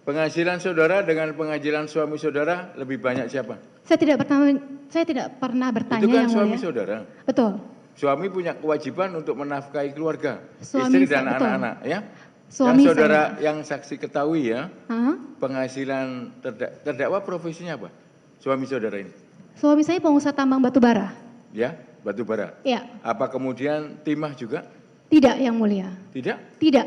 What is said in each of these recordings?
Penghasilan saudara dengan penghasilan suami saudara lebih banyak siapa? Saya tidak pernah bertanya Itu kan yang suami mulia. saudara. Betul. Suami punya kewajiban untuk menafkahi keluarga, Suami istri dan betul. anak-anak, ya. Suami Yang saudara saya. yang saksi ketahui ya, Hah? penghasilan terdakwa profesinya apa? Suami saudara ini, Suami saya pengusaha tambang batu bara. ya, batu bara. Ya, Apa kemudian timah juga? tidak yang mulia. Tidak. Tidak.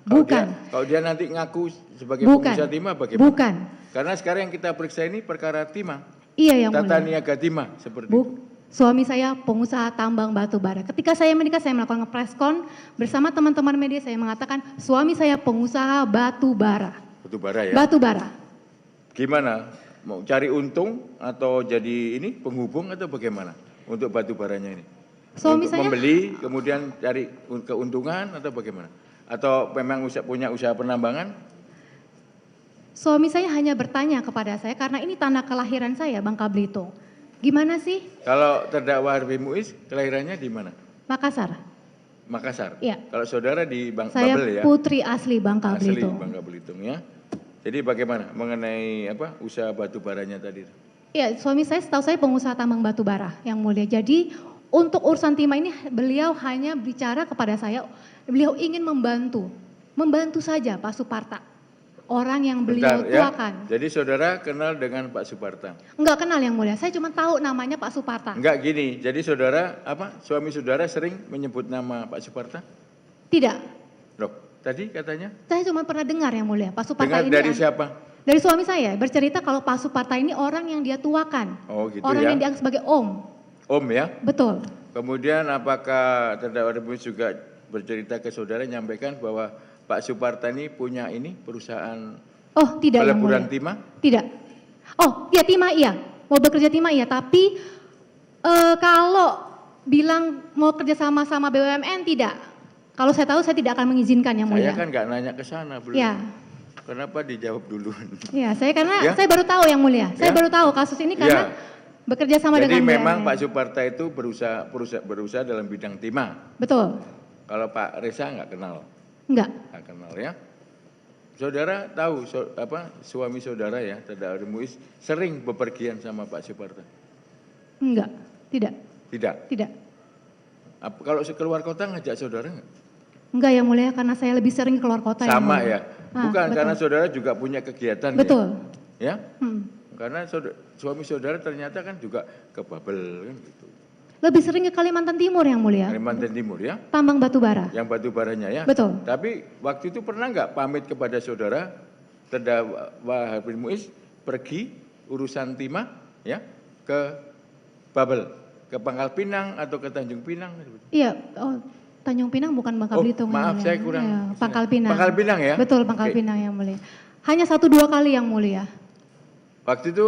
Bukan. Kalau dia nanti ngaku sebagai Bukan. pengusaha timah bagaimana? Bukan. Karena sekarang yang kita periksa ini perkara timah, Iya yang tata mulia. niaga timah seperti itu. Suami saya pengusaha tambang batu bara. Ketika saya menikah, saya melakukan preskon bersama teman-teman media. Saya mengatakan suami saya pengusaha batu bara. Batu bara ya. Batu bara. Gimana? Mau cari untung atau jadi ini penghubung atau bagaimana untuk batu baranya ini? Suami untuk saya membeli kemudian cari keuntungan atau bagaimana? Atau memang punya usaha penambangan? Suami saya hanya bertanya kepada saya karena ini tanah kelahiran saya, Bangka Belitung. Gimana sih? Kalau terdakwa Harvey Muiz kelahirannya di mana? Makassar. Makassar. Iya. Kalau saudara di Saya Babel ya? putri asli Bangka Asli Belitung. Bangka Belitung ya. Jadi bagaimana mengenai apa usaha batu baranya tadi? Iya, suami saya setahu saya pengusaha tambang batu bara yang mulia. Jadi untuk urusan timah ini beliau hanya bicara kepada saya, beliau ingin membantu. Membantu saja Pak Suparta. Orang yang beliau tuakan. Jadi saudara kenal dengan Pak Suparta? Enggak kenal yang mulia, saya cuma tahu namanya Pak Suparta. Enggak gini, jadi saudara suami saudara sering menyebut nama Pak Suparta? Tidak. Loh, tadi katanya? Saya cuma pernah dengar yang mulia, Pak Suparta Dengar ini. dari siapa? Dari suami saya, bercerita kalau Pak Suparta ini orang yang dia tuakan. Oh gitu orang ya. yang dianggap sebagai om. Om ya? Betul. Kemudian apakah terdakwa Rebus juga bercerita ke saudara nyampaikan bahwa Pak Suparta ini punya ini perusahaan Oh tidak yang mulia. peleburan timah? Tidak. Oh iya timah iya, mau bekerja timah iya, tapi kalau bilang mau kerja sama BUMN tidak. Kalau saya tahu saya tidak akan mengizinkan yang mulia. Saya kan nggak nanya ke sana belum. Ya. Kenapa dijawab dulu? Iya, karena Ya? saya baru tahu yang mulia. Saya Ya? baru tahu kasus ini karena bekerja sama Jadi dengan memang BUMN. Pak Suparta itu berusaha dalam bidang timah. Betul. Kalau Pak Reza nggak kenal. Enggak. Nggak kenal ya. Saudara tahu suami saudara ya, terdakwa Muiz sering bepergian sama Pak Suparta? Enggak. Tidak. Tidak. Tidak. Kalau keluar kota ngajak saudara nggak? Enggak yang mulia karena saya lebih sering keluar kota. Sama yang mulia. ya. Bukan betul. karena saudara juga punya kegiatan Betul. ya. Hmm. Karena suami saudara ternyata kan juga ke Babel kan gitu. Lebih sering ke Kalimantan Timur yang mulia. Kalimantan Timur ya. Tambang batu bara. Yang batu baranya ya. Betul. Tapi waktu itu pernah nggak pamit kepada saudara terdakwa Harvey Muiz pergi urusan timah ya ke Babel, ke Pangkal Pinang atau ke Tanjung Pinang? Iya, Tanjung Pinang bukan Bangka Belitung. Maaf yang mulia. saya kurang. Ya, Pangkal Pinang. Pangkal Pinang ya? Betul, Pangkal Oke. Pinang yang mulia. Hanya 1-2 kali yang mulia. Waktu itu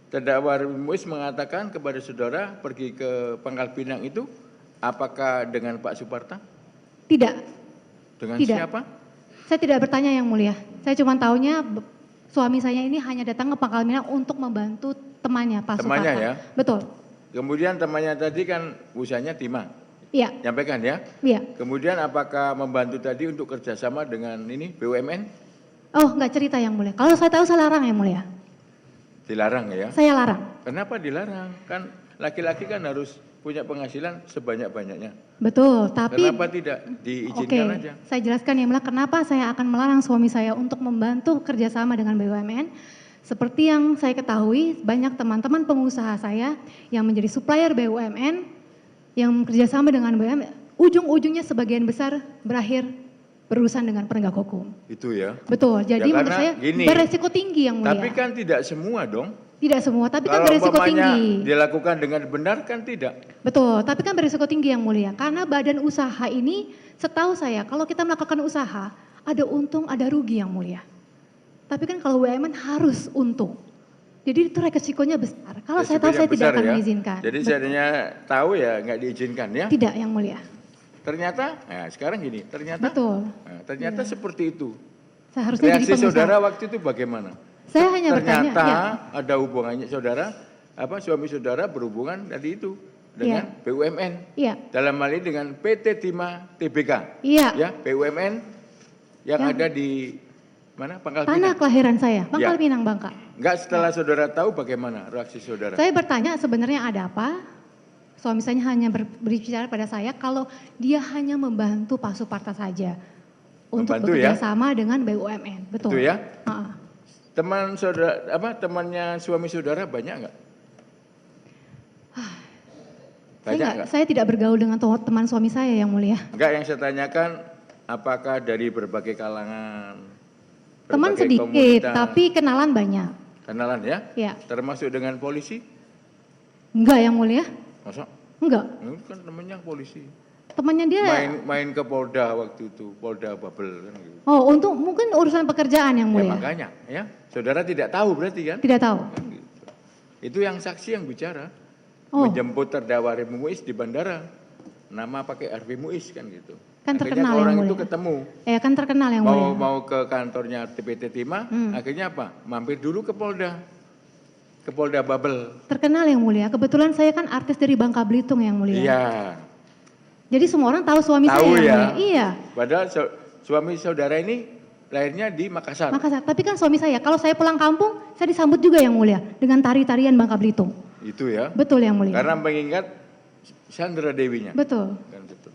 terdakwa Harvey Muiz mengatakan kepada saudara pergi ke Pangkal Pinang itu apakah dengan Pak Suparta? Tidak. Dengan Tidak. siapa? Saya tidak bertanya yang mulia. Saya cuma taunya suami saya ini hanya datang ke Pangkal Pinang untuk membantu temannya Pak Temannya Suparta. ya? Betul. Kemudian temannya tadi kan usahanya timah. Iya. Nyampaikan ya? Iya. Kemudian apakah membantu tadi untuk kerjasama dengan ini BUMN? Oh, enggak cerita yang mulia. Kalau saya tahu saya larang yang mulia. Dilarang ya? Saya larang. Kenapa dilarang? Kan laki-laki kan harus punya penghasilan sebanyak-banyaknya. Betul, tapi Kenapa tidak diizinkan aja? Saya jelaskan yang mulia kenapa saya akan melarang suami saya untuk membantu kerjasama dengan BUMN. Seperti yang saya ketahui, banyak teman-teman pengusaha saya yang menjadi supplier BUMN, yang kerjasama dengan BUMN, ujung-ujungnya sebagian besar berakhir berurusan dengan penegak hukum. Itu ya. Betul, jadi Ya, menurut karena saya gini, beresiko tinggi yang mulia. Tapi kan tidak semua dong. Tidak semua, tapi kan Kalau beresiko umpamanya tinggi. dilakukan dengan benar kan tidak. Betul, tapi kan berisiko tinggi yang mulia. Karena badan usaha ini, setahu saya, kalau kita melakukan usaha, ada untung, ada rugi yang mulia. Tapi kan kalau BUMN harus untung. Jadi itu resikonya besar. Kalau saya tahu saya tidak akan mengizinkan. Jadi seandainya tahu ya nggak diizinkan ya. Tidak yang mulia. Ternyata, nah sekarang gini, ternyata Betul. seperti itu. Saya harusnya jadi Reaksi pengusaha. saudara waktu itu bagaimana? Saya hanya bertanya, Ternyata ya. ada hubungannya saudara, suami saudara berhubungan tadi itu dengan BUMN. Iya. Dalam hal ini dengan PT Timah Tbk. Iya. Ya, BUMN yang ada di Mana? Pangkal Tanah Pinang. kelahiran saya, Pangkal Ya. Pinang, Bangka. Enggak, setelah saudara tahu bagaimana reaksi saudara? Saya bertanya sebenarnya ada apa? Suami saya hanya berbicara pada saya kalau dia hanya membantu Pak Suparta saja untuk Membantu bekerja ya? sama dengan BUMN. Betul. Itu ya? Ha-ha. Teman saudara, temannya suami saudara banyak enggak? Saya tidak bergaul dengan teman suami saya yang mulia. Enggak, yang saya tanyakan apakah dari berbagai kalangan, Teman berbagai sedikit, komunitas, tapi kenalan banyak. kenalan ya? Ya, Termasuk dengan polisi? enggak yang mulia? Masa? Enggak. Ini kan temennya polisi. Temannya dia. Main ke Polda waktu itu, Polda Babel kan gitu. Oh, untuk mungkin urusan pekerjaan yang Ya mulia. makanya, ya. Saudara tidak tahu berarti kan? Tidak tahu. Kan gitu. Itu yang saksi yang bicara. Oh. Menjemput terdakwa Harvey Muiz di bandara. Nama pakai Harvey Muiz kan gitu. Kan Akhirnya terkenal yang orang mulia. itu ketemu. Kan terkenal yang mulia. Mau ke kantornya TPT Timah, akhirnya apa? Mampir dulu ke Polda. Ke Polda Babel. Terkenal yang mulia. Kebetulan saya kan artis dari Bangka Belitung yang mulia. Iya. Jadi semua orang tahu suami Tahu saya yang ya. mulia. Iya. Padahal suami saudara ini lahirnya di Makassar. Makassar. Tapi kan suami saya, kalau saya pulang kampung, saya disambut juga yang mulia dengan tari-tarian Bangka Belitung. Itu ya. Betul yang mulia. Karena mengingat Sandra Dewinya. Betul. Kan betul.